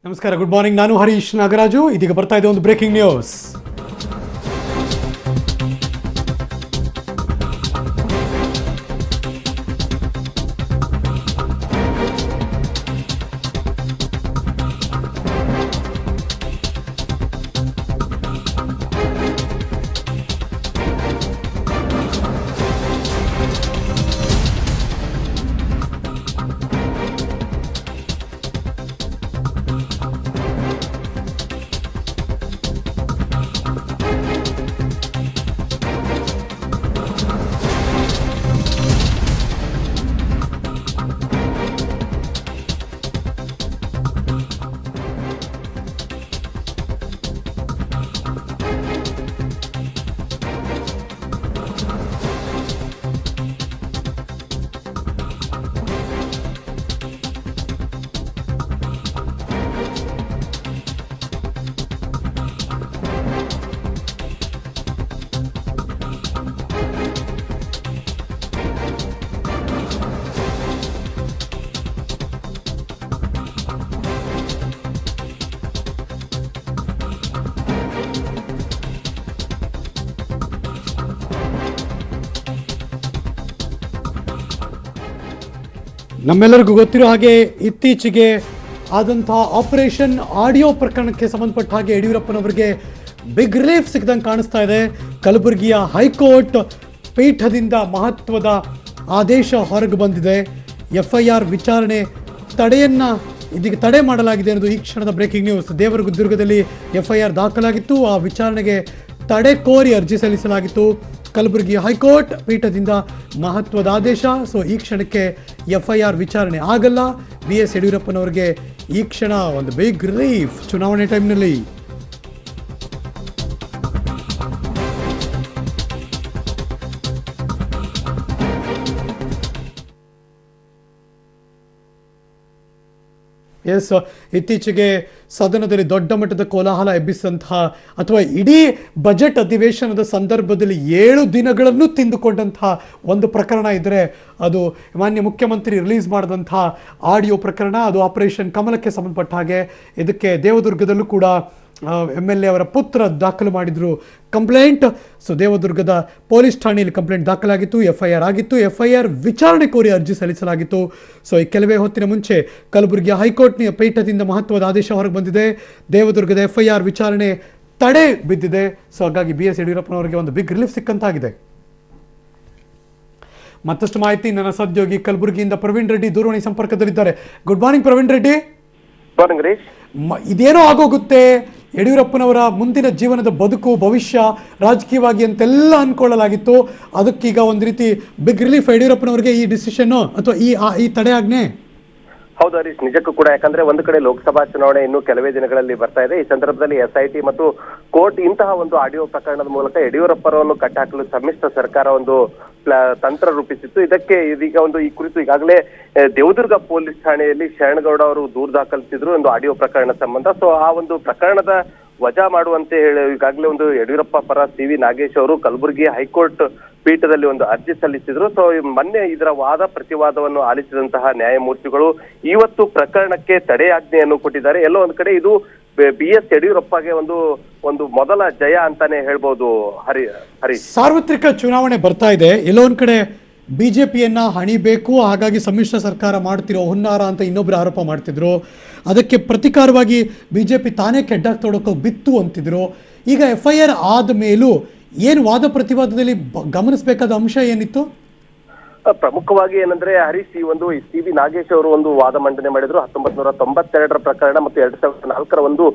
ನಮಸ್ಕಾರ, good morning. ನಾನು ಹರೀಶ್ ನಾಗರಾಜು. ಇದೀಗ ಬರ್ತಾ ಇದೆ ಒಂದು ಬ್ರೇಕಿಂಗ್ ನ್ಯೂಸ್. ನಮ್ಮೆಲ್ಲರಿಗೂ ಗೊತ್ತಿರೋ ಹಾಗೆ ಇತ್ತೀಚೆಗೆ ಆದಂತಹ ಆಪರೇಷನ್ ಆಡಿಯೋ ಪ್ರಕರಣಕ್ಕೆ ಸಂಬಂಧಪಟ್ಟ ಹಾಗೆ ಯಡಿಯೂರಪ್ಪನವರಿಗೆ ಬಿಗ್ ರಿಲೀಫ್ ಸಿಗದಂಗೆ ಕಾಣಿಸ್ತಾ ಇದೆ. ಕಲಬುರಗಿಯ ಹೈಕೋರ್ಟ್ ಪೀಠದಿಂದ ಮಹತ್ವದ ಆದೇಶ ಹೊರಗೆ ಬಂದಿದೆ. FIR ವಿಚಾರಣೆ ಇದೀಗ ತಡೆ ಮಾಡಲಾಗಿದೆ ಅನ್ನೋದು ಈ ಕ್ಷಣದ ಬ್ರೇಕಿಂಗ್ ನ್ಯೂಸ್. ದೇವದುರ್ಗದಲ್ಲಿ FIR ದಾಖಲಾಗಿತ್ತು. ಆ ವಿಚಾರಣೆಗೆ ತಡೆ ಕೋರಿ ಅರ್ಜಿ ಸಲ್ಲಿಸಲಾಗಿತ್ತು. ಕಲಬುರಗಿ ಹೈಕೋರ್ಟ್ ಪೀಠದಿಂದ ಮಹತ್ವದ ಆದೇಶ. ಸೊ ಈ ಕ್ಷಣಕ್ಕೆ FIR ವಿಚಾರಣೆ ಆಗಲ್ಲ. BS ಯಡಿಯೂರಪ್ಪನವರಿಗೆ ಈ ಕ್ಷಣ ಒಂದು ಬಿಗ್ ರಿಲೀಫ್ ಚುನಾವಣೆ ಟೈಮ್ನಲ್ಲಿ. ಎಸ್, ಇತ್ತೀಚೆಗೆ ಸದನದಲ್ಲಿ ದೊಡ್ಡ ಮಟ್ಟದ ಕೋಲಾಹಲ ಎಬ್ಬಿಸಿದಂತಹ ಅಥವಾ ಇಡೀ ಬಜೆಟ್ ಅಧಿವೇಶನದ ಸಂದರ್ಭದಲ್ಲಿ 7 ದಿನಗಳನ್ನು ತಿಂದುಕೊಂಡಂತಹ ಒಂದು ಪ್ರಕರಣ ಇದ್ದರೆ ಅದು ಮಾನ್ಯ ಮುಖ್ಯಮಂತ್ರಿ ರಿಲೀಸ್ ಮಾಡಿದಂತಹ ಆಡಿಯೋ ಪ್ರಕರಣ. ಅದು ಆಪರೇಷನ್ ಕಮಲಕ್ಕೆ ಸಂಬಂಧಪಟ್ಟ ಹಾಗೆ. ಇದಕ್ಕೆ ದೇವದುರ್ಗದಲ್ಲೂ ಕೂಡ MLA ಅವರ ಪುತ್ರ ದಾಖಲು ಮಾಡಿದ್ರು ಕಂಪ್ಲೇಂಟ್. ಸೊ ದೇವದುರ್ಗದ ಪೊಲೀಸ್ ಠಾಣೆಯಲ್ಲಿ ಕಂಪ್ಲೇಂಟ್ ದಾಖಲಾಗಿತ್ತು, FIR ಆಗಿತ್ತು. FIR ವಿಚಾರಣೆ ಕೋರಿ ಅರ್ಜಿ ಸಲ್ಲಿಸಲಾಗಿತ್ತು. ಸೊ ಈ ಕೆಲವೇ ಹೊತ್ತಿನ ಮುಂಚೆ ಕಲಬುರಗಿಯ ಹೈಕೋರ್ಟ್ನ ಪೀಠದಿಂದ ಮಹತ್ವದ ಆದೇಶ ಹೊರಗೆ ಬಂದಿದೆ. ದೇವದುರ್ಗದ FIR ವಿಚಾರಣೆ ತಡೆ ಬಿದ್ದಿದೆ. ಸೊ ಹಾಗಾಗಿ BS ಯಡಿಯೂರಪ್ಪನವರಿಗೆ ಒಂದು ಬಿಗ್ ರಿಲೀಫ್ ಸಿಕ್ಕಂತಾಗಿದೆ. ಮತ್ತಷ್ಟು ಮಾಹಿತಿ ನನ್ನ ಸಹೋದ್ಯೋಗಿ ಕಲಬುರಗಿಯಿಂದ ಪ್ರವೀಣ್ ರೆಡ್ಡಿ ದೂರವಾಣಿ ಸಂಪರ್ಕದಲ್ಲಿದ್ದಾರೆ. Good morning Praveen Reddy. ಇದೇನೋ ಆಗೋಗುತ್ತೆ, ಯಡಿಯೂರಪ್ಪನವರ ಮುಂದಿನ ಜೀವನದ ಬದುಕು ಭವಿಷ್ಯ ರಾಜಕೀಯವಾಗಿ ಅಂತೆಲ್ಲ ಅನ್ಕೊಳ್ಳಲಾಗಿತ್ತು. ಅದಕ್ಕೀಗ ಒಂದು ರೀತಿ ಬಿಗ್ ರಿಲೀಫ್ ಯಡಿಯೂರಪ್ಪನವರಿಗೆ ಈ ಡಿಸಿಷನ್ ಅಥವಾ ಈ ತಡೆ ಆಜ್ಞೆ. ಹೌದು ಹರೀಶ್, ನಿಜಕ್ಕೂ ಕೂಡ. ಯಾಕಂದ್ರೆ ಒಂದು ಕಡೆ ಲೋಕಸಭಾ ಚುನಾವಣೆ ಇನ್ನು ಕೆಲವೇ ದಿನಗಳಲ್ಲಿ ಬರ್ತಾ ಇದೆ. ಈ ಸಂದರ್ಭದಲ್ಲಿ SIT ಮತ್ತು ಕೋರ್ಟ್ ಇಂತಹ ಒಂದು ಆಡಿಯೋ ಪ್ರಕರಣದ ಮೂಲಕ ಯಡಿಯೂರಪ್ಪರವನ್ನು ಕಟ್ಟಾಕಲು ಸಮ್ಮಿಶ್ರ ಸರ್ಕಾರ ಒಂದು ತಂತ್ರ ರೂಪಿಸಿತ್ತು. ಇದೀಗ ಈ ಕುರಿತು ಈಗಾಗಲೇ ದೇವದುರ್ಗ ಪೊಲೀಸ್ ಠಾಣೆಯಲ್ಲಿ ಶರಣಗೌಡ ಅವರು ದೂರು ದಾಖಲಿಸಿದ್ರು ಒಂದು ಆಡಿಯೋ ಪ್ರಕರಣ ಸಂಬಂಧ. ಸೊ ಆ ಒಂದು ಪ್ರಕರಣದ ವಜಾ ಮಾಡುವಂತೆ ಹೇಳಿ ಈಗಾಗಲೇ ಒಂದು ಯಡಿಯೂರಪ್ಪ ಪರ CV ನಾಗೇಶ್ ಅವರು ಕಲಬುರಗಿ ಹೈಕೋರ್ಟ್ ಪೀಠದಲ್ಲಿ ಒಂದು ಅರ್ಜಿ ಸಲ್ಲಿಸಿದ್ರು. ಸೊ ಮೊನ್ನೆ ಇದರ ವಾದ ಪ್ರತಿವಾದವನ್ನು ಆಲಿಸಿದಂತಹ ನ್ಯಾಯಮೂರ್ತಿಗಳು ಇವತ್ತು ಪ್ರಕರಣಕ್ಕೆ ತಡೆಯಾಜ್ಞೆಯನ್ನು ಕೊಟ್ಟಿದ್ದಾರೆ. ಎಲ್ಲೋ ಒಂದ್ ಕಡೆ ಇದು BS ಯಡಿಯೂರಪ್ಪಗೆ ಒಂದು ಮೊದಲ ಜಯ ಅಂತಾನೆ ಹೇಳ್ಬೋದು. ಹರಿ ಸಾರ್ವತ್ರಿಕ ಚುನಾವಣೆ ಬರ್ತಾ ಇದೆ. ಎಲ್ಲೋ ಒಂದ್ ಕಡೆ BJPಯನ್ನ ಹಣಿಬೇಕು, ಹಾಗಾಗಿ ಸಮ್ಮಿಶ್ರ ಸರ್ಕಾರ ಮಾಡ್ತಿರೋ ಹುನ್ನಾರ ಅಂತ ಇನ್ನೊಬ್ರು ಆರೋಪ ಮಾಡ್ತಿದ್ರು. ಅದಕ್ಕೆ ಪ್ರತಿಕಾರವಾಗಿ BJP ತಾನೇ ಕೆಡ್ಡಾಗಿ ತೊಡಕೋ ಬಿತ್ತು ಅಂತಿದ್ರು. ಈಗ FIR ಆದ ಮೇಲೂ ಏನು ವಾದ ಪ್ರತಿವಾದದಲ್ಲಿ ಗಮನಿಸಬೇಕಾದ ಅಂಶ ಏನಿತ್ತು? ಪ್ರಮುಖವಾಗಿ ಏನಂದ್ರೆ ಹರೀಶ್, CV ನಾಗೇಶ್ ಅವರು ಒಂದು ವಾದ ಮಂಡನೆ ಮಾಡಿದ್ರು. 1992ರ ಪ್ರಕರಣ ಮತ್ತು 2004ರ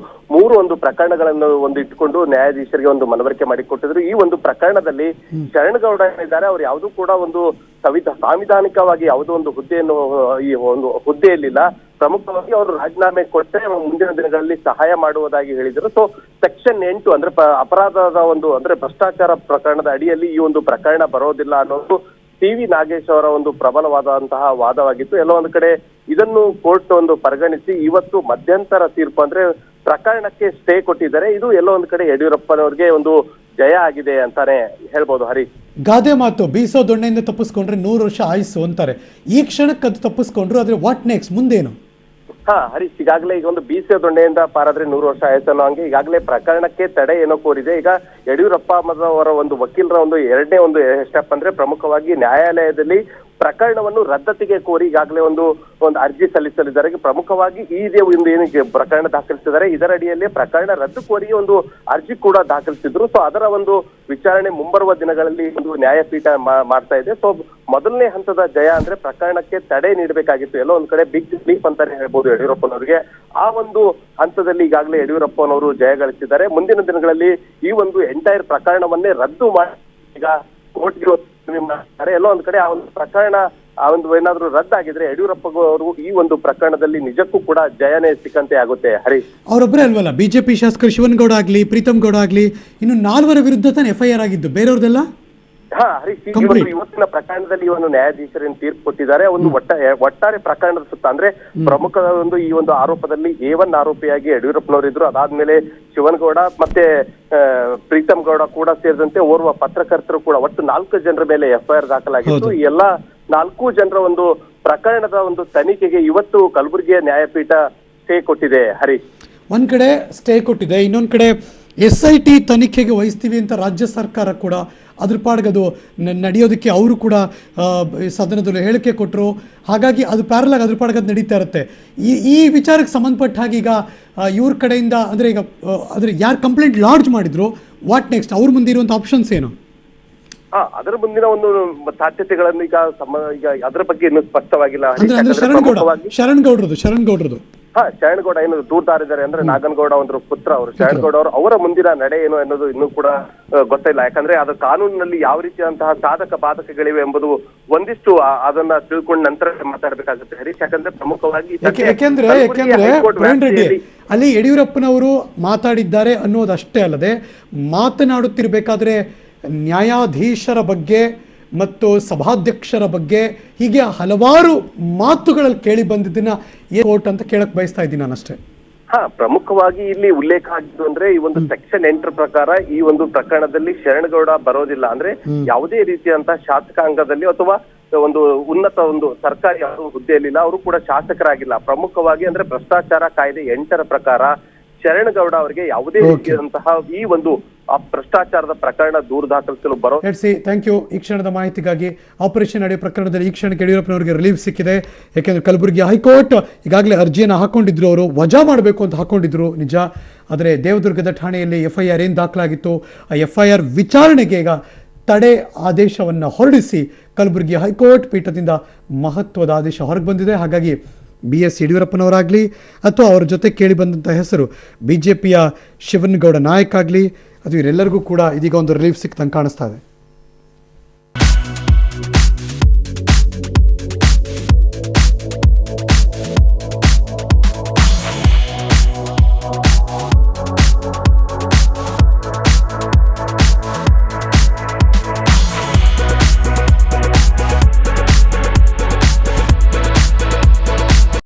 ಮೂರು ಪ್ರಕರಣಗಳನ್ನು ಇಟ್ಟುಕೊಂಡು ನ್ಯಾಯಾಧೀಶರಿಗೆ ಒಂದು ಮನವರಿಕೆ ಮಾಡಿಕೊಟ್ಟಿದ್ರು. ಈ ಒಂದು ಪ್ರಕರಣದಲ್ಲಿ ಶರಣಗೌಡ ಏನಿದ್ದಾರೆ, ಅವ್ರು ಯಾವುದೂ ಕೂಡ ಸಾಂವಿಧಾನಿಕವಾಗಿ ಯಾವುದೋ ಒಂದು ಹುದ್ದೆಯನ್ನು ಈ ಒಂದು ಹುದ್ದೆಯಲ್ಲಿಲ್ಲ. ಪ್ರಮುಖವಾಗಿ ಅವರು ರಾಜೀನಾಮೆ ಕೊಟ್ಟರೆ ಮುಂದಿನ ದಿನಗಳಲ್ಲಿ ಸಹಾಯ ಮಾಡುವುದಾಗಿ ಹೇಳಿದರು. ಸೊ ಸೆಕ್ಷನ್ 8 ಅಂದ್ರೆ ಅಪರಾಧದ ಅಂದ್ರೆ ಭ್ರಷ್ಟಾಚಾರ ಪ್ರಕರಣದ ಅಡಿಯಲ್ಲಿ ಈ ಒಂದು ಪ್ರಕರಣ ಬರೋದಿಲ್ಲ ಅನ್ನೋದು CV ನಾಗೇಶ್ ಅವರ ಒಂದು ಪ್ರಬಲವಾದಂತಹ ವಾದವಾಗಿತ್ತು. ಎಲ್ಲೋ ಒಂದು ಕಡೆ ಇದನ್ನು ಕೋರ್ಟ್ ಪರಿಗಣಿಸಿ ಇವತ್ತು ಮಧ್ಯಂತರ ತೀರ್ಪು ಅಂದ್ರೆ ಪ್ರಕರಣಕ್ಕೆ ಸ್ಟೇ ಕೊಟ್ಟಿದ್ದಾರೆ. ಇದು ಎಲ್ಲೋ ಒಂದು ಕಡೆ ಯಡಿಯೂರಪ್ಪನವ್ರಿಗೆ ಒಂದು ಜಯ ಆಗಿದೆ ಅಂತಾನೆ ಹೇಳ್ಬೋದು. ಹರಿ, ಗಾದೆ ಮಾತು, ಬೀಸೋ ದೊಣ್ಣೆಯಿಂದ ತಪ್ಪಿಸ್ಕೊಂಡ್ರೆ 100 ವರ್ಷ ಆಯುಸ್ಸು ಅಂತಾರೆ. ಈ ಕ್ಷಣಕ್ಕೆ ಅದು ತಪ್ಪಿಸ್ಕೊಂಡ್ರು, ಆದ್ರೆ ವಾಟ್ ನೆಕ್ಸ್ಟ್, ಮುಂದೇನು? ಹರೀಶ್, ಈಗಾಗಲೇ ಈಗ ಒಂದು ಬೀಸೆ ದೊಣ್ಣೆಯಿಂದ ಪಾರಾದ್ರೆ 100 ವರ್ಷ ಆಯ್ತು ಅನ್ನೋ ಹಂಗೆ ಈಗಾಗಲೇ ಪ್ರಕರಣಕ್ಕೆ ತಡೆ ಏನೋ ಕೋರಿದೆ. ಈಗ ಯಡಿಯೂರಪ್ಪ ಅವರ ಒಂದು ವಕೀಲರ ಒಂದು ಎರಡನೇ ಒಂದು ಸ್ಟೆಪ್ ಅಂದ್ರೆ ಪ್ರಮುಖವಾಗಿ ನ್ಯಾಯಾಲಯದಲ್ಲಿ ಪ್ರಕರಣವನ್ನು ರದ್ದತಿಗೆ ಕೋರಿ ಈಗಾಗಲೇ ಒಂದು ಅರ್ಜಿ ಸಲ್ಲಿಸಲಿದ್ದಾರೆ. ಪ್ರಮುಖವಾಗಿ ಒಂದು ಏನಿಗೆ ಪ್ರಕರಣ ದಾಖಲಿಸಿದ್ದಾರೆ ಇದರ ಅಡಿಯಲ್ಲಿ ಪ್ರಕರಣ ರದ್ದು ಕೋರಿ ಒಂದು ಅರ್ಜಿ ಕೂಡ ದಾಖಲಿಸಿದ್ರು. ಸೊ ಅದರ ಒಂದು ವಿಚಾರಣೆ ಮುಂಬರುವ ದಿನಗಳಲ್ಲಿ ಒಂದು ನ್ಯಾಯಪೀಠ ಮಾಡ್ತಾ ಇದೆ. ಸೊ ಮೊದಲನೇ ಹಂತದ ಜಯ ಅಂದ್ರೆ ಪ್ರಕರಣಕ್ಕೆ ತಡೆ ನೀಡಬೇಕಾಗಿತ್ತು. ಎಲ್ಲೋ ಒಂದ್ ಕಡೆ ಬಿಗ್ ಲೀಪ್ ಅಂತಾನೆ ಹೇಳ್ಬೋದು ಯಡಿಯೂರಪ್ಪನವರಿಗೆ. ಆ ಒಂದು ಹಂತದಲ್ಲಿ ಈಗಾಗಲೇ ಯಡಿಯೂರಪ್ಪನವರು ಜಯ ಗಳಿಸಿದ್ದಾರೆ. ಮುಂದಿನ ದಿನಗಳಲ್ಲಿ ಈ ಒಂದು ಎಂಟೈರ್ ಪ್ರಕರಣವನ್ನೇ ರದ್ದು ಮಾಡಿ ಈಗ ಕೋರ್ಟ್ಗೆ ಮಾಡ್ತಾರೆ. ಎಲ್ಲೋ ಒಂದ್ ಕಡೆ ಆ ಒಂದು ಪ್ರಕರಣ ಆ ಒಂದು ಏನಾದ್ರೂ ರದ್ದಾಗಿದ್ರೆ ಯಡಿಯೂರಪ್ಪ ಅವರು ಈ ಒಂದು ಪ್ರಕರಣದಲ್ಲಿ ನಿಜಕ್ಕೂ ಕೂಡ ಜಯನೇ ಸಿಕ್ಕಂತೆ ಆಗುತ್ತೆ. ಹರೀಶ್, ಅವರೊಬ್ಬರೇ ಅಲ್ವಲ್ಲ, ಬಿಜೆಪಿ ಶಾಸಕರು ಶಿವನಗೌಡ ಆಗ್ಲಿ ಪ್ರೀತಮ್ ಗೌಡ ಆಗ್ಲಿ ಇನ್ನು 4 ವಿರುದ್ಧ ತಾನೇ FIR ಆಗಿದ್ದು, ಬೇರೆಯವ್ರದೆಲ್ಲ ಹರೀಶ್, ಇವತ್ತಿನ ಪ್ರಕರಣದಲ್ಲಿ ಒಂದು ನ್ಯಾಯಾಧೀಶರೇನು ತೀರ್ಪು ಕೊಟ್ಟಿದ್ದಾರೆ. ಒಂದು ಒಟ್ಟಾರೆ ಪ್ರಕರಣದ ಸುತ್ತ ಅಂದ್ರೆ ಪ್ರಮುಖ ಒಂದು ಈ ಒಂದು ಆರೋಪದಲ್ಲಿ A1 ಆರೋಪಿಯಾಗಿ ಯಡಿಯೂರಪ್ಪನವರಿದ್ರು. ಅದಾದ್ಮೇಲೆ ಶಿವನಗೌಡ ಮತ್ತೆ ಪ್ರೀತಮ್ ಗೌಡ ಕೂಡ ಸೇರಿದಂತೆ ಓರ್ವ ಪತ್ರಕರ್ತರು ಕೂಡ ಒಟ್ಟು 4 ಜನರ ಮೇಲೆ FIR ದಾಖಲಾಗಿತ್ತು. ಈ ಎಲ್ಲಾ 4 ಜನರ ಒಂದು ಪ್ರಕರಣದ ಒಂದು ತನಿಖೆಗೆ ಇವತ್ತು ಕಲಬುರಗಿಯ ನ್ಯಾಯಪೀಠ ಸ್ಟೇ ಕೊಟ್ಟಿದೆ. ಹರೀಶ್, ಒಂದ್ ಕಡೆ ಸ್ಟೇ ಕೊಟ್ಟಿದೆ, ಇನ್ನೊಂದ್ ಕಡೆ SIT ತನಿಖೆಗೆ ವಹಿಸ್ತೀವಿ ಅಂತ ರಾಜ್ಯ ಸರ್ಕಾರ ಕೂಡ ಅದ್ರ ಪಾಡ್ಗದು ನಡೆಯೋದಕ್ಕೆ ಅವರು ಕೂಡ ಸದನದಲ್ಲಿ ಹೇಳಿಕೆ ಕೊಟ್ಟರು. ಹಾಗಾಗಿ ಅದು ಪ್ಯಾರಲ್ ಆಗಿ ಅದ್ರ ಪಾಡ್ಗದು ನಡೀತಾ ಇರುತ್ತೆ. ಈ ವಿಚಾರಕ್ಕೆ ಸಂಬಂಧಪಟ್ಟ ಹಾಗೆ ಈಗ ಇವ್ರ ಕಡೆಯಿಂದ ಅಂದರೆ ಈಗ ಯಾರು ಕಂಪ್ಲೇಂಟ್ ಲಾಡ್ಜ್ ಮಾಡಿದ್ರು, ವಾಟ್ ನೆಕ್ಸ್ಟ್, ಅವ್ರ ಮುಂದೆ ಇರುವಂಥ ಆಪ್ಷನ್ಸ್ ಏನು? ಅದರ ಮುಂದಿನ ಒಂದು ಸಾಧ್ಯತೆಗಳನ್ನು ಈಗ ಅದರ ಬಗ್ಗೆ ಇನ್ನೂ ಸ್ಪಷ್ಟವಾಗಿಲ್ಲ. ಶರಣ್ ಗೌಡ್ರದು ಶರಣಗೌಡ ಏನು ದೂರ್ದಾರಿದ್ದಾರೆ ಅಂದ್ರೆ ನಾಗನಗೌಡ ಒಂದು ಪುತ್ರ ಅವರು ಶರಣಗೌಡ ಅವರು, ಅವರ ಮುಂದಿನ ನಡೆ ಏನು ಅನ್ನೋದು ಇನ್ನೂ ಕೂಡ ಗೊತ್ತಿಲ್ಲ. ಯಾಕಂದ್ರೆ ಅದು ಕಾನೂನಿನಲ್ಲಿ ಯಾವ ರೀತಿಯಂತಹ ಸಾಧಕ ಬಾಧಕಗಳಿವೆ ಎಂಬುದು ಒಂದಿಷ್ಟು ಅದನ್ನ ತಿಳ್ಕೊಂಡ ನಂತರ ಮಾತಾಡ್ಬೇಕಾಗುತ್ತೆ ಹರೀಶ್. ಯಾಕಂದ್ರೆ ಪ್ರಮುಖವಾಗಿ ಯಾಕೆಂದ್ರೆ ಅಲ್ಲಿ ಯಡಿಯೂರಪ್ಪನವರು ಮಾತಾಡಿದ್ದಾರೆ ಅನ್ನೋದಷ್ಟೇ ಅಲ್ಲದೆ ಮಾತನಾಡುತ್ತಿರ್ಬೇಕಾದ್ರೆ ನ್ಯಾಯಾಧೀಶರ ಬಗ್ಗೆ ಮತ್ತು ಸಭಾಧ್ಯಕ್ಷರ ಬಗ್ಗೆ ಹೀಗೆ ಹಲವಾರು ಮಾತುಗಳಲ್ಲಿ ಕೇಳಿ ಬಂದಿದ್ದನ್ನ ಕೋರ್ಟ್ ಅಂತ ಕೇಳಕ್ ಬಯಸ್ತಾ ಇದ್ದೀನಿ ನಾನಷ್ಟೇ. ಪ್ರಮುಖವಾಗಿ ಇಲ್ಲಿ ಉಲ್ಲೇಖ ಆಗಿದ್ದು ಅಂದ್ರೆ ಈ ಒಂದು ಸೆಕ್ಷನ್ 8 ಪ್ರಕಾರ ಈ ಒಂದು ಪ್ರಕರಣದಲ್ಲಿ ಶರಣಗೌಡ ಬರೋದಿಲ್ಲ. ಅಂದ್ರೆ ಯಾವುದೇ ರೀತಿಯಂತ ಶಾಸಕಾಂಗದಲ್ಲಿ ಅಥವಾ ಒಂದು ಉನ್ನತ ಒಂದು ಸರ್ಕಾರಿ ಹುದ್ದೆಯಲ್ಲಿಲ್ಲ, ಅವರು ಕೂಡ ಶಾಸಕರಾಗಿಲ್ಲ. ಪ್ರಮುಖವಾಗಿ ಅಂದ್ರೆ ಭ್ರಷ್ಟಾಚಾರ ಕಾಯ್ದೆ 8ರ ಪ್ರಕಾರ ಶರಣಗೌಡ ಅವರಿಗೆ ಯಾವುದೇ ರೀತಿಯಾದಂತಹ ಈ ಒಂದು ಭ್ರಷ್ಟಾಚಾರದ ಪ್ರಕರಣ ದೂರು ದಾಖಲಿಸಲು ಬರೋ. ಥ್ಯಾಂಕ್ ಯು ಈ ಕ್ಷಣದ ಮಾಹಿತಿಗಾಗಿ. ಆಪರೇಷನ್ ಅಡಿ ಪ್ರಕರಣದಲ್ಲಿ ಈ ಕ್ಷಣಕ್ಕೆ ಯಡಿಯೂರಪ್ಪನವರಿಗೆ ರಿಲೀಫ್ ಸಿಕ್ಕಿದೆ. ಯಾಕೆಂದ್ರೆ ಕಲಬುರಗಿ ಹೈಕೋರ್ಟ್ ಈಗಾಗಲೇ ಅರ್ಜಿಯನ್ನು ಹಾಕೊಂಡಿದ್ರು, ಅವರು ವಜಾ ಮಾಡಬೇಕು ಅಂತ ಹಾಕೊಂಡಿದ್ರು ನಿಜ. ಆದರೆ ದೇವದುರ್ಗದ ಠಾಣೆಯಲ್ಲಿ FIR ಏನು ದಾಖಲಾಗಿತ್ತು, ಆ FIR ವಿಚಾರಣೆಗೆ ಈಗ ತಡೆ ಆದೇಶವನ್ನು ಹೊರಡಿಸಿ ಕಲಬುರಗಿ ಹೈಕೋರ್ಟ್ ಪೀಠದಿಂದ ಮಹತ್ವದ ಆದೇಶ ಹೊರಗೆ ಬಂದಿದೆ. ಹಾಗಾಗಿ BS ಯಡಿಯೂರಪ್ಪನವರಾಗಲಿ ಅಥವಾ ಅವರ ಜೊತೆ ಕೇಳಿ ಬಂದಂಥ ಹೆಸರು BJPಯ ಶಿವನಗೌಡ ನಾಯಕ್ ಆಗಲಿ, ಅದು ಇವರೆಲ್ಲರಿಗೂ ಕೂಡ ಇದೀಗ ಒಂದು ರಿಲೀಫ್ ಸಿಕ್ತಂಗೆ ಕಾಣಿಸ್ತಾ ಇದೆ.